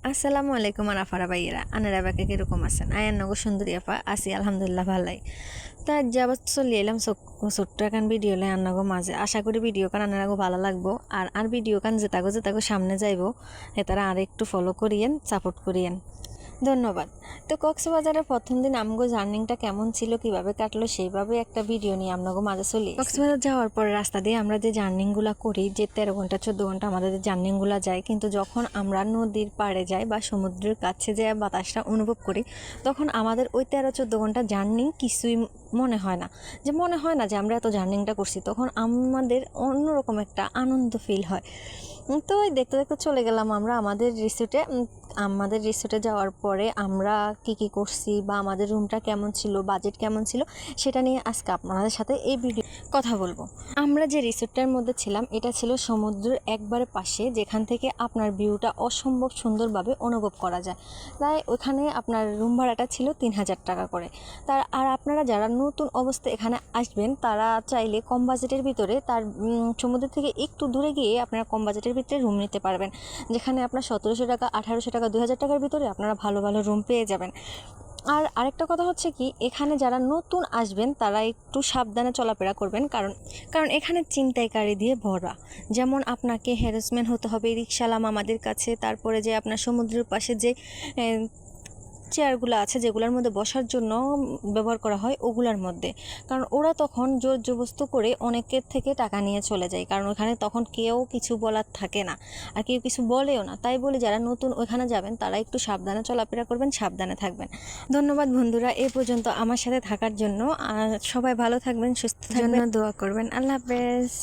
আসসালামু আলাইকুম আনাফারা ভাইয়েরা আনারা বাকে কিরকম আছেন আয়ান নগর সুন্দরী আপা আছি আলহামদুলিল্লাহ ভালাই। তা যাবত চলে এলাম ছোট্ট এখন ভিডিও লাই আন্নাগো মাঝে আশা করি ভিডিও কান আনারাগো ভালো লাগবো আর ভিডিও কান যেতাগো সামনে যাইবো হেতারা আর একটু ফলো করিয়েন সাপোর্ট করিয়েন ধন্যবাদ। তো কক্সবাজারের প্রথম দিন আমগো জার্নিংটা কেমন ছিল কিভাবে কাটলো সেইভাবে একটা ভিডিও নিয়ে আমগো মাঝে চলি। কক্সবাজার যাওয়ার পর রাস্তা দিয়ে আমরা যে জার্নিংগুলো করি যে 13 ঘন্টা 14 ঘন্টা আমাদের যে জার্নিংগুলো যায়, কিন্তু যখন আমরা নদীর পাড়ে যাই বা সমুদ্রের কাছে যে বাতাসটা অনুভব করি তখন আমাদের ওই 13-14 ঘন্টা জার্নি কিছুই মনে হয় না যে আমরা এত জার্নিংটা করছি। তখন আমাদের অন্যরকম একটা আনন্দ ফিল হয়। তো ওই দেখতে দেখতে চলে গেলাম আমরা আমাদের রিসোর্টে যাওয়ার পরে আমরা কি করছি বা আমাদের রুমটা কেমন ছিল, বাজেট কেমন ছিল, সেটা নিয়ে আজকে আপনাদের সাথে এই ভিডিও কথা বলবো। আমরা যে রিসোর্টটার মধ্যে ছিলাম এটা ছিল সমুদ্রের একবারে পাশে, যেখান থেকে আপনার ভিউটা অসম্ভব সুন্দরভাবে অনুভব করা যায়। তাই ওখানে আপনার রুম ভাড়াটা ছিল 3000 টাকা করে। আর আপনারা যারা নতুন অবস্থায় এখানে আসবেন তারা চাইলে কম বাজেটের ভিতরে সমুদ্র থেকে একটু দূরে গিয়ে আপনারা কম বাজেটের ভিতরে রুম নিতে পারবেন, যেখানে আপনার 1700 টাকা 1800 টাকা 2000 টাকার ভিতরে আপনারা ভালো ভালো রুম পেয়ে যাবেন। আর আরেকটা কথা হচ্ছে কি, এখানে যারা নতুন আসবেন তারা একটু সাবধানে চলাফেরা করবেন, কারণ এখানে ছিনতাইকারী দিয়ে ভরা। যেমন আপনাকে হ্যারাসমেন্ট হতে হবে রিকশাওয়ালা মামাদের কাছে, তারপরে যে আপনার সমুদ্রের পাশে যে চেয়ারগুলো আছে যেগুলোর মধ্যে বসার জন্য ব্যবহার করা হয় ওগুলার মধ্যে, কারণ ওরা তখন জোর জবরদস্তি করে অনেকের থেকে টাকা নিয়ে চলে যায়, কারণ ওখানে তখন কেউ কিছু বলার থাকে না আর কেউ কিছু বলেও না। তাই বলে যারা নতুন ওখানে যাবেন তারা একটু সাবধানে চলাফেরা করবেন, সাবধানে থাকবেন। ধন্যবাদ বন্ধুরা এই পর্যন্ত আমার সাথে থাকার জন্য। সবাই ভালো থাকবেন, সুস্থ থাকবেন, দোয়া করবেন। আল্লাহ হাফেজ।